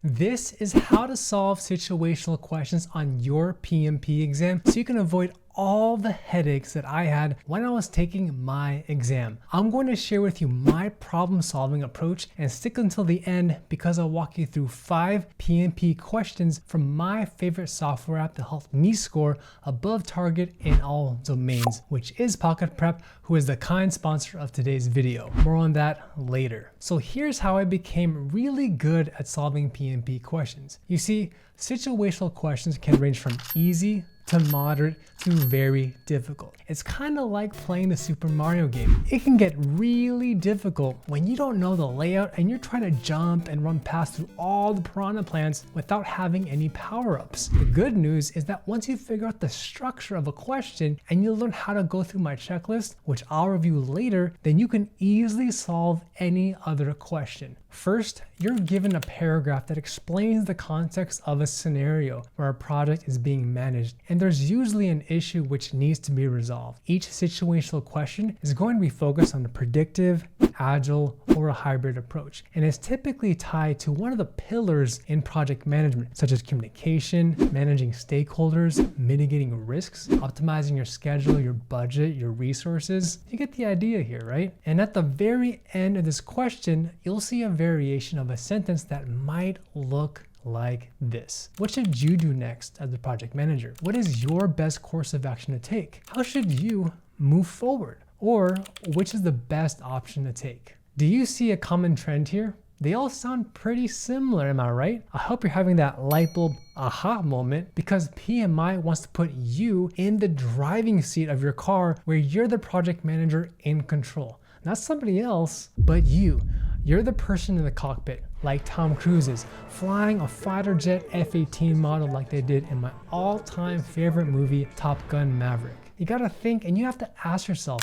This is how to solve situational questions on your PMP exam so you can avoid all the headaches that I had when I was taking my exam. I'm going to share with you my problem solving approach and stick until the end because I'll walk you through 5 PMP questions from my favorite software app that helped me score above target in all domains, which is Pocket Prep, who is the kind sponsor of today's video. More on that later. So here's how I became really good at solving PMP questions. You see, situational questions can range from easy to moderate to very difficult. It's kind of like playing the Super Mario game. It can get really difficult when you don't know the layout and you're trying to jump and run past through all the piranha plants without having any power-ups. The good news is that once you figure out the structure of a question and you learn how to go through my checklist, which I'll review later, then you can easily solve any other question. First, you're given a paragraph that explains the context of a scenario where a project is being managed, and there's usually an issue which needs to be resolved. Each situational question is going to be focused on a predictive, agile, or a hybrid approach, and is typically tied to one of the pillars in project management, such as communication, managing stakeholders, mitigating risks, optimizing your schedule, your budget, your resources. You get the idea here, right? And at the very end of this question, you'll see a variation of a sentence that might look like this. What should you do next as the project manager? What is your best course of action to take? How should you move forward? Or which is the best option to take? Do you see a common trend here? They all sound pretty similar, am I right? I hope you're having that light bulb aha moment because PMI wants to put you in the driving seat of your car where you're the project manager in control. Not somebody else, but you. You're the person in the cockpit, like Tom Cruise is, flying a fighter jet F-18 model like they did in my all-time favorite movie, Top Gun Maverick. You gotta think and you have to ask yourself,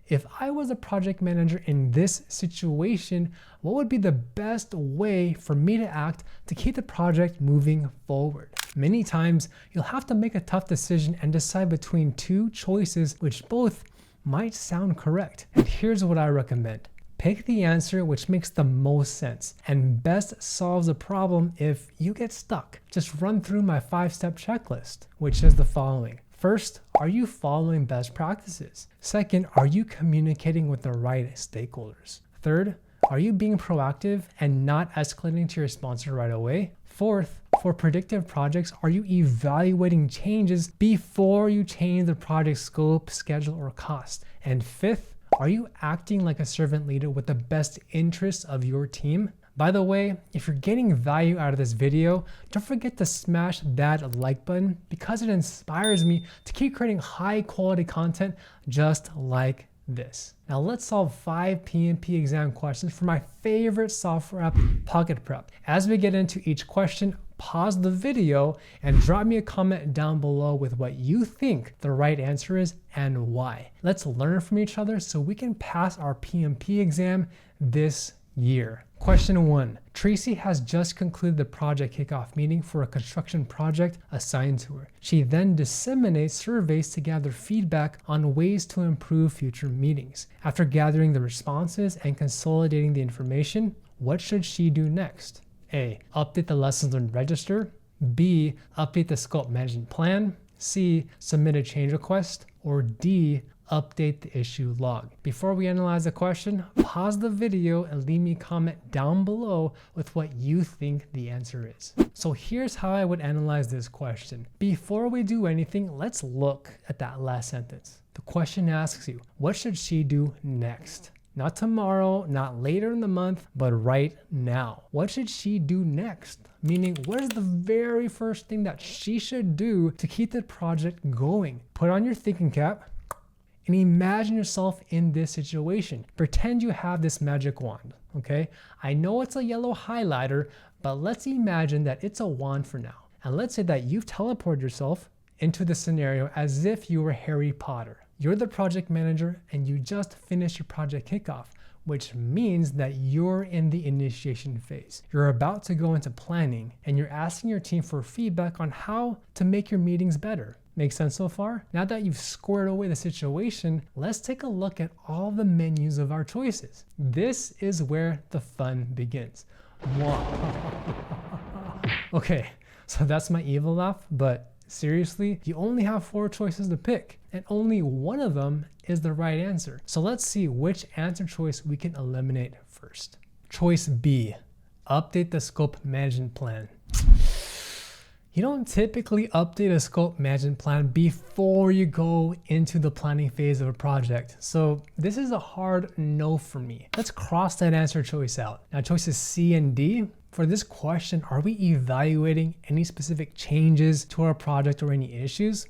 if I was a project manager in this situation, what would be the best way for me to act to keep the project moving forward? Many times, you'll have to make a tough decision and decide between two choices which both might sound correct. And here's what I recommend. Pick the answer which makes the most sense and best solves the problem if you get stuck. Just run through my 5-step checklist, which is the following. First, are you following best practices? Second, are you communicating with the right stakeholders? Third, are you being proactive and not escalating to your sponsor right away? Fourth, for predictive projects, are you evaluating changes before you change the project scope, schedule, or cost? And fifth, are you acting like a servant leader with the best interests of your team? By the way, if you're getting value out of this video, don't forget to smash that like button because it inspires me to keep creating high quality content just like this. Now let's solve 5 PMP exam questions for my favorite software app, Pocket Prep. As we get into each question, pause the video and drop me a comment down below with what you think the right answer is and why. Let's learn from each other so we can pass our PMP exam this year. Question 1. Tracy has just concluded the project kickoff meeting for a construction project assigned to her. She then disseminates surveys to gather feedback on ways to improve future meetings. After gathering the responses and consolidating the information, what should she do next? A. Update the lessons learned register. B. Update the scope management plan. C. Submit a change request. Or D. Update the issue log. Before we analyze the question, pause the video and leave me a comment down below with what you think the answer is. So here's how I would analyze this question. Before we do anything, let's look at that last sentence. The question asks you, what should she do next? Not tomorrow, not later in the month, but right now. What should she do next? Meaning, what is the very first thing that she should do to keep the project going? Put on your thinking cap and imagine yourself in this situation. Pretend you have this magic wand, okay? I know it's a yellow highlighter, but let's imagine that it's a wand for now. And let's say that you've teleported yourself into the scenario as if you were Harry Potter. You're the project manager and you just finished your project kickoff, which means that you're in the initiation phase. You're about to go into planning and you're asking your team for feedback on how to make your meetings better. Make sense so far? Now that you've squared away the situation, let's take a look at all the menus of our choices. This is where the fun begins. Okay, so that's my evil laugh, but seriously, you only have 4 choices to pick, and only one of them is the right answer. So let's see which answer choice we can eliminate first. Choice B, update the scope management plan. You don't typically update a scope management plan before you go into the planning phase of a project. So this is a hard no for me. Let's cross that answer choice out. Now choices C and D. For this question, are we evaluating any specific changes to our project or any issues?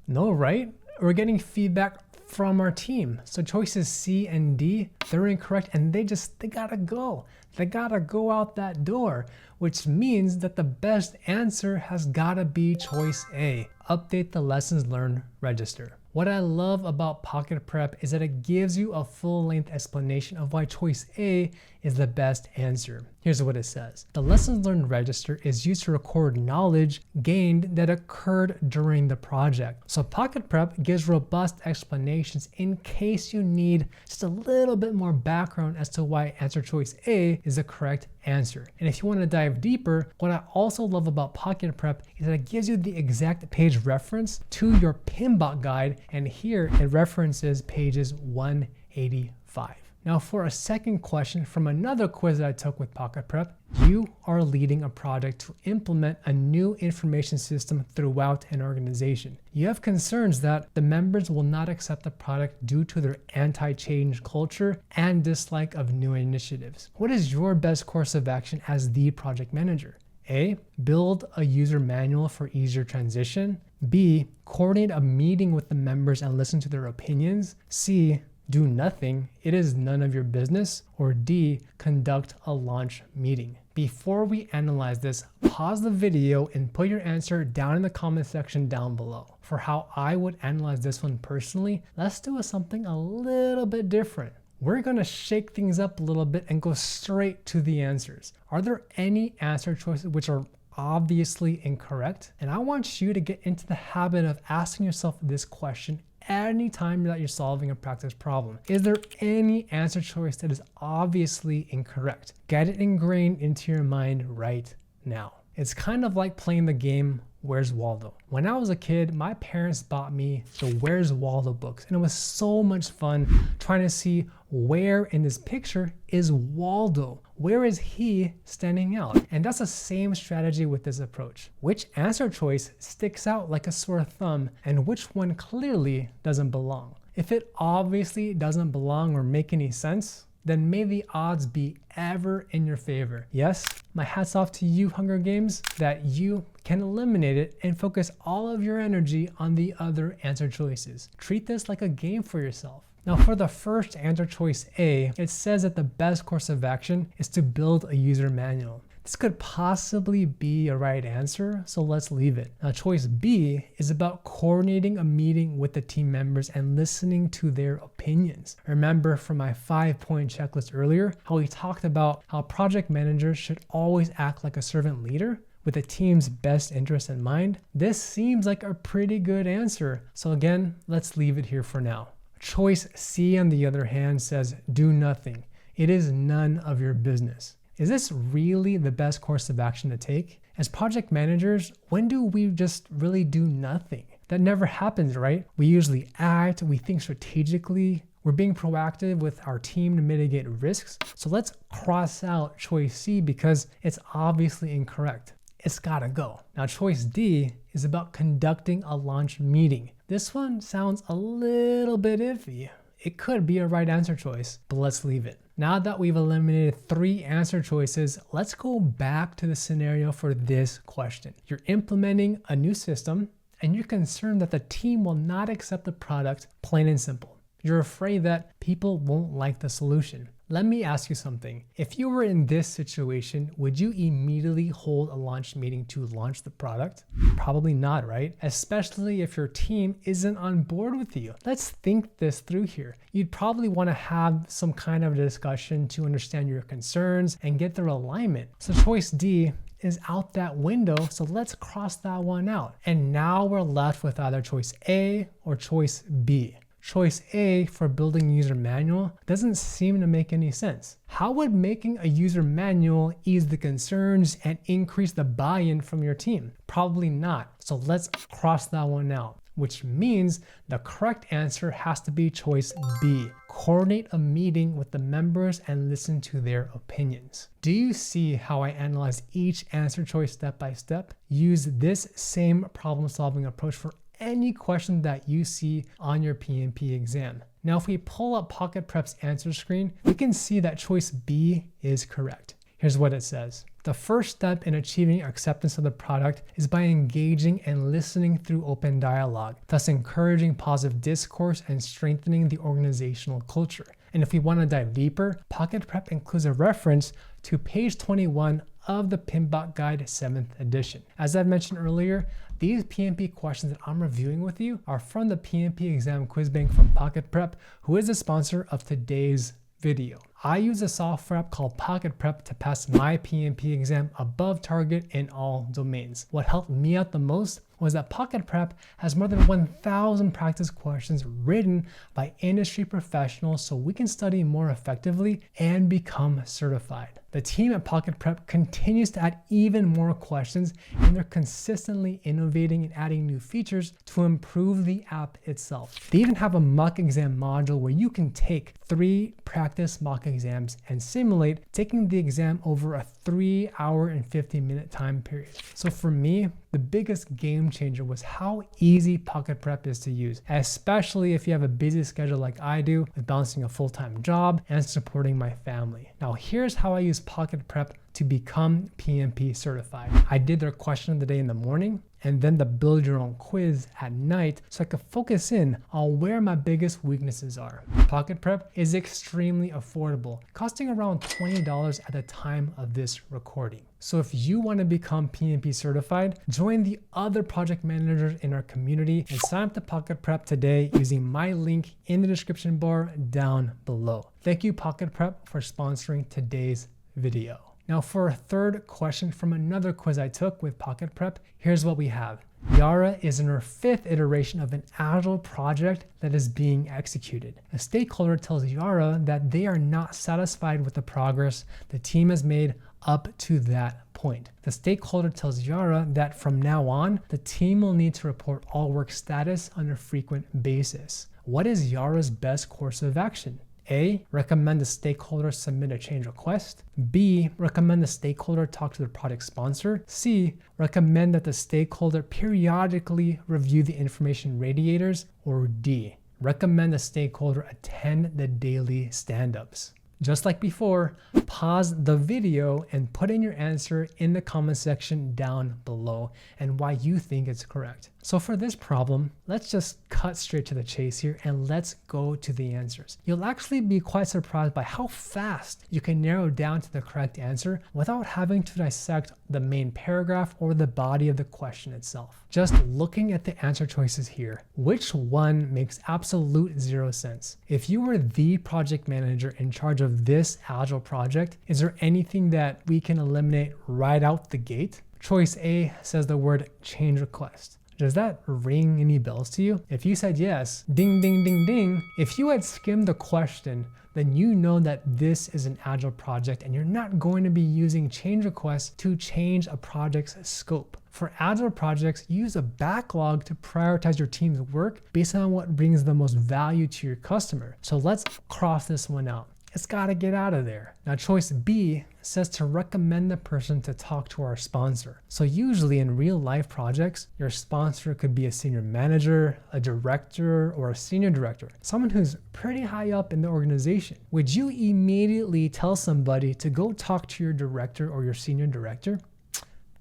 No, right? We're getting feedback from our team. So choices C and D, they're incorrect and they gotta go. They gotta go out that door, which means that the best answer has gotta be choice A, update the lessons learned register. What I love about Pocket Prep is that it gives you a full-length explanation of why choice A is the best answer. Here's what it says. The lessons learned register is used to record knowledge gained that occurred during the project. So Pocket Prep gives robust explanations in case you need just a little bit more background as to why answer choice A is the correct answer. And if you want to dive deeper, what I also love about Pocket Prep is that it gives you the exact page reference to your PMBOK guide, and here it references pages 185. Now for a second question from another quiz that I took with Pocket Prep, you are leading a project to implement a new information system throughout an organization. You have concerns that the members will not accept the product due to their anti-change culture and dislike of new initiatives. What is your best course of action as the project manager? A, build a user manual for easier transition. B, coordinate a meeting with the members and listen to their opinions. C, do nothing, it is none of your business. Or D, conduct a launch meeting. Before we analyze this, pause the video and put your answer down in the comment section down below. For how I would analyze this one personally, let's do something a little bit different. We're gonna shake things up a little bit and go straight to the answers. Are there any answer choices which are obviously incorrect? And I want you to get into the habit of asking yourself this question anytime that you're solving a practice problem. Is there any answer choice that is obviously incorrect? Get it ingrained into your mind right now. It's kind of like playing the game Where's Waldo? When I was a kid, my parents bought me the Where's Waldo books, and it was so much fun trying to see where in this picture is Waldo. Where is he standing out? And that's the same strategy with this approach. Which answer choice sticks out like a sore thumb and which one clearly doesn't belong? If it obviously doesn't belong or make any sense, then may the odds be ever in your favor. Yes, my hat's off to you, Hunger Games, that you can eliminate it and focus all of your energy on the other answer choices. Treat this like a game for yourself. Now for the first answer choice A, it says that the best course of action is to build a user manual. This could possibly be a right answer, so let's leave it. Now choice B is about coordinating a meeting with the team members and listening to their opinions. Remember from my 5-point checklist earlier, how we talked about how project managers should always act like a servant leader with the team's best interest in mind? This seems like a pretty good answer. So again, let's leave it here for now. Choice C, on the other hand, says do nothing. It is none of your business. Is this really the best course of action to take? As project managers, when do we just really do nothing? That never happens, right? We usually act, we think strategically, we're being proactive with our team to mitigate risks. So let's cross out choice C because it's obviously incorrect. It's gotta go. Now choice D is about conducting a launch meeting. This one sounds a little bit iffy. It could be a right answer choice, but let's leave it. Now that we've eliminated 3 answer choices, let's go back to the scenario for this question. You're implementing a new system and you're concerned that the team will not accept the product, plain and simple. You're afraid that people won't like the solution. Let me ask you something. If you were in this situation, would you immediately hold a launch meeting to launch the product? Probably not, right? Especially if your team isn't on board with you. Let's think this through here. You'd probably want to have some kind of discussion to understand your concerns and get their alignment. So choice D is out that window, so let's cross that one out. And now we're left with either choice A or choice B. Choice A for building user manual doesn't seem to make any sense. How would making a user manual ease the concerns and increase the buy-in from your team? Probably not. So let's cross that one out, which means the correct answer has to be choice B. Coordinate a meeting with the members and listen to their opinions. Do you see how I analyze each answer choice step by step? Use this same problem-solving approach for any question that you see on your PMP exam. Now, if we pull up Pocket Prep's answer screen, we can see that choice B is correct. Here's what it says. The first step in achieving acceptance of the product is by engaging and listening through open dialogue, thus encouraging positive discourse and strengthening the organizational culture. And if we want to dive deeper, Pocket Prep includes a reference to page 21 of the PMBOK Guide 7th edition. As I mentioned earlier, these PMP questions that I'm reviewing with you are from the PMP Exam Quiz Bank from Pocket Prep, who is the sponsor of today's video. I use a software app called Pocket Prep to pass my PMP exam above target in all domains. What helped me out the most was that Pocket Prep has more than 1,000 practice questions written by industry professionals so we can study more effectively and become certified. The team at Pocket Prep continues to add even more questions, and they're consistently innovating and adding new features to improve the app itself. They even have a mock exam module where you can take 3 practice mock exams and simulate taking the exam over a 3-hour and 50-minute time period. So for me, the biggest game changer was how easy Pocket Prep is to use, especially if you have a busy schedule like I do with balancing a full-time job and supporting my family. Now here's how I use Pocket Prep to become PMP certified. I did their question of the day in the morning and then the build your own quiz at night so I could focus in on where my biggest weaknesses are. Pocket Prep is extremely affordable, costing around $20 at the time of this recording. So if you want to become PMP certified, join the other project managers in our community and sign up to Pocket Prep today using my link in the description bar down below. Thank you, Pocket Prep, for sponsoring today's video. Now for a third question from another quiz I took with Pocket Prep, here's what we have. Yara is in her 5th iteration of an agile project that is being executed. A stakeholder tells Yara that they are not satisfied with the progress the team has made up to that point. The stakeholder tells Yara that from now on, the team will need to report all work status on a frequent basis. What is Yara's best course of action? A, recommend the stakeholder submit a change request. B, recommend the stakeholder talk to the product sponsor. C, recommend that the stakeholder periodically review the information radiators. Or D, recommend the stakeholder attend the daily stand-ups. Just like before, pause the video and put in your answer in the comment section down below and why you think it's correct. So for this problem, let's just cut straight to the chase here and let's go to the answers. You'll actually be quite surprised by how fast you can narrow down to the correct answer without having to dissect the main paragraph or the body of the question itself. Just looking at the answer choices here, which one makes absolute zero sense? If you were the project manager in charge of this agile project, is there anything that we can eliminate right out the gate? Choice A says the word change request. Does that ring any bells to you? If you said yes, ding, ding, ding, ding. If you had skimmed the question, then you know that this is an agile project and you're not going to be using change requests to change a project's scope. For agile projects, use a backlog to prioritize your team's work based on what brings the most value to your customer. So let's cross this one out. It's got to get out of there. Now choice B says to recommend the person to talk to our sponsor. So usually in real life projects, your sponsor could be a senior manager, a director, or a senior director, someone who's pretty high up in the organization. Would you immediately tell somebody to go talk to your director or your senior director?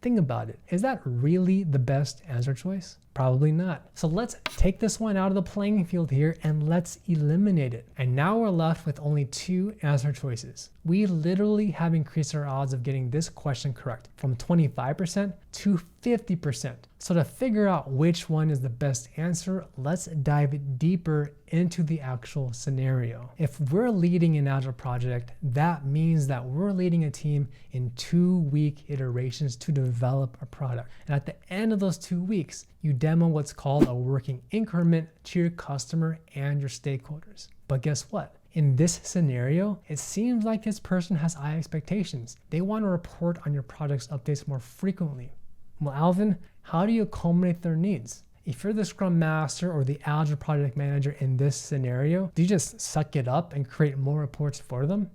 Think about it. Is that really the best answer choice? Probably not. So let's take this one out of the playing field here and let's eliminate it. And now we're left with only 2 answer choices. We literally have increased our odds of getting this question correct from 25% to 50%. So to figure out which one is the best answer, let's dive deeper into the actual scenario. If we're leading an agile project, that means that we're leading a team in 2-week iterations to develop a product. And at the end of those 2 weeks, you demo what's called a working increment to your customer and your stakeholders. But guess what? In this scenario, it seems like this person has high expectations. They want to report on your project's updates more frequently. Well, Alvin, how do you accommodate their needs? If you're the Scrum Master or the Agile Project Manager in this scenario, do you just suck it up and create more reports for them?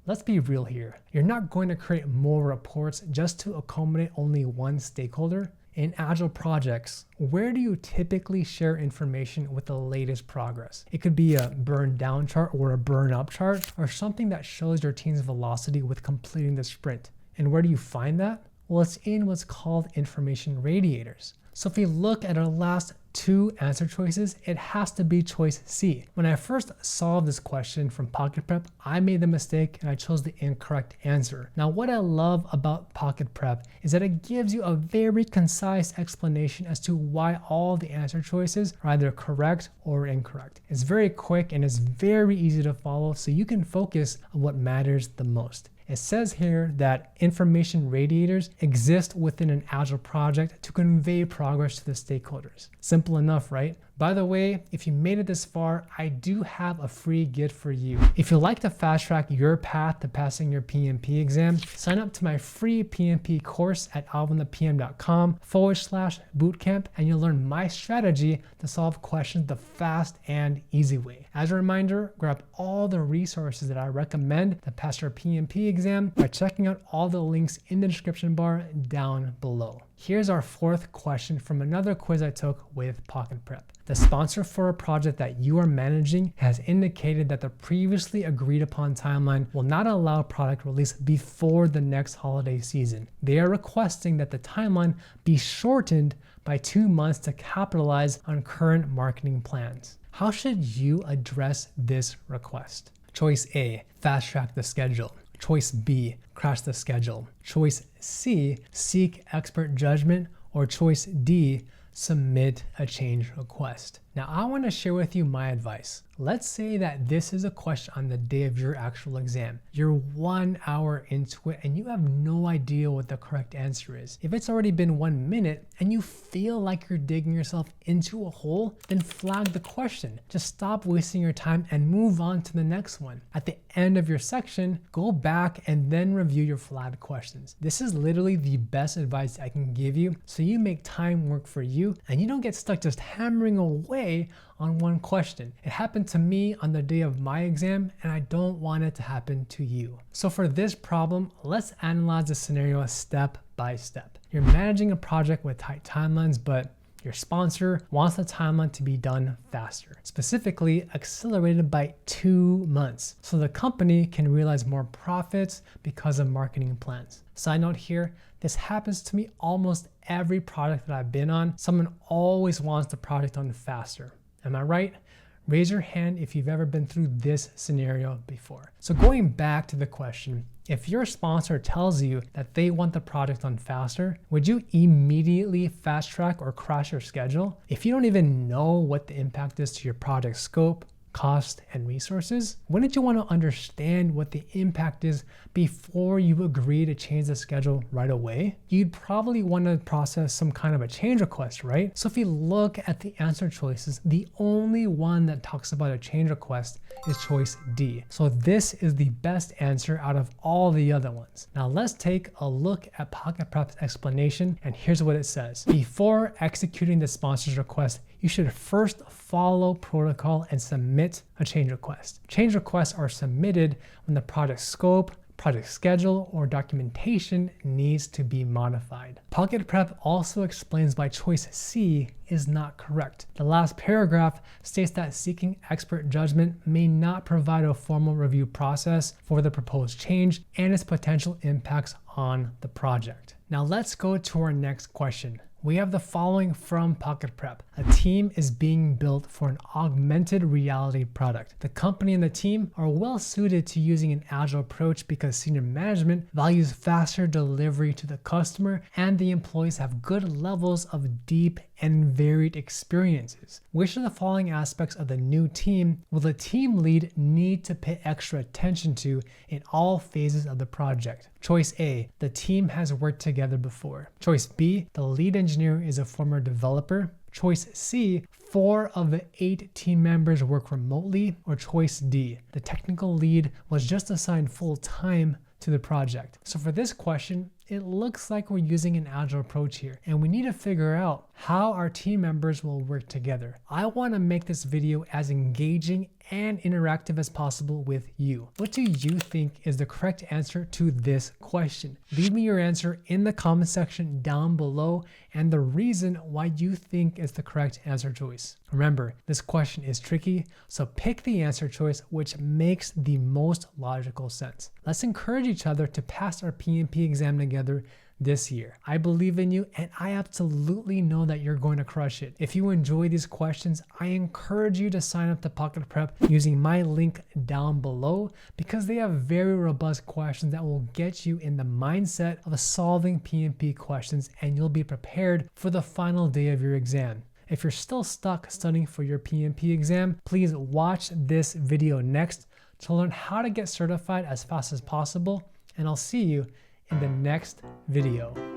Let's be real here. You're not going to create more reports just to accommodate only one stakeholder. In Agile projects, where do you typically share information with the latest progress? It could be a burn down chart or a burn up chart, or something that shows your team's velocity with completing the sprint. And where do you find that? Well, it's in what's called information radiators. So if we look at our last two answer choices, it has to be choice C. When I first solved this question from Pocket Prep, I made the mistake and I chose the incorrect answer. Now, what I love about Pocket Prep is that it gives you a very concise explanation as to why all the answer choices are either correct or incorrect. It's very quick and it's very easy to follow, so you can focus on what matters the most. It says here that information radiators exist within an Agile project to convey progress to the stakeholders. Simple enough, right? By the way, if you made it this far, I do have a free gift for you. If you'd like to fast track your path to passing your PMP exam, sign up to my free PMP course at alvinthepm.com/bootcamp, and you'll learn my strategy to solve questions the fast and easy way. As a reminder, grab all the resources that I recommend to pass your PMP exam by checking out all the links in the description bar down below. Here's our fourth question from another quiz I took with Pocket Prep. The sponsor for a project that you are managing has indicated that the previously agreed upon timeline will not allow product release before the next holiday season. They are requesting that the timeline be shortened by 2 months to capitalize on current marketing plans. How should you address this request? Choice A, fast track the schedule. Choice B, crash the schedule. Choice C, seek expert judgment. Or choice D, submit a change request. Now, I want to share with you my advice. Let's say that this is a question on the day of your actual exam. You're 1 hour into it and you have no idea what the correct answer is. If it's already been 1 minute and you feel like you're digging yourself into a hole, then flag the question. Just stop wasting your time and move on to the next one. At the end of your section, go back and then review your flagged questions. This is literally the best advice I can give you, so you make time work for you and you don't get stuck just hammering away on one question. It happened to me on the day of my exam, and I don't want it to happen to you. So for this problem, let's analyze the scenario step by step. You're managing a project with tight timelines, but your sponsor wants the timeline to be done faster, specifically accelerated by 2 months, so the company can realize more profits because of marketing plans. Side note here, this happens to me almost every product that I've been on. Someone always wants the project done faster. Am I right? Raise your hand if you've ever been through this scenario before. So going back to the question, if your sponsor tells you that they want the project done faster, would you immediately fast track or crash your schedule? If you don't even know what the impact is to your project scope, cost, and resources, wouldn't you want to understand what the impact is before you agree to change the schedule right away? You'd probably want to process some kind of a change request, right? So if you look at the answer choices, the only one that talks about a change request is choice D. So this is the best answer out of all the other ones. Now let's take a look at Pocket Prep's explanation, and here's what it says. Before executing the sponsor's request, you should first follow protocol and submit a change request. Change requests are submitted when the project scope, project schedule, or documentation needs to be modified. Pocket Prep also explains why choice C is not correct. The last paragraph states that seeking expert judgment may not provide a formal review process for the proposed change and its potential impacts on the project. Now let's go to our next question. We have the following from Pocket Prep. A team is being built for an augmented reality product. The company and the team are well suited to using an agile approach because senior management values faster delivery to the customer and the employees have good levels of deep and varied experiences. Which of the following aspects of the new team will the team lead need to pay extra attention to in all phases of the project? Choice A, the team has worked together before. Choice B, the lead engineer engineer is a former developer. Choice C, 4 of the 8 team members work remotely. Or choice D, the technical lead was just assigned full time to the project. So for this question, it looks like we're using an agile approach here, and we need to figure out how our team members will work together. I want to make this video as engaging and interactive as possible with you. What do you think is the correct answer to this question? Leave me your answer in the comment section down below and the reason why you think is the correct answer choice. Remember, this question is tricky, so pick the answer choice which makes the most logical sense. Let's encourage each other to pass our PMP exam together this year. I believe in you and I absolutely know that you're going to crush it. If you enjoy these questions, I encourage you to sign up to Pocket Prep using my link down below because they have very robust questions that will get you in the mindset of solving PMP questions and you'll be prepared for the final day of your exam. If you're still stuck studying for your PMP exam, please watch this video next to learn how to get certified as fast as possible, and I'll see you in the next video.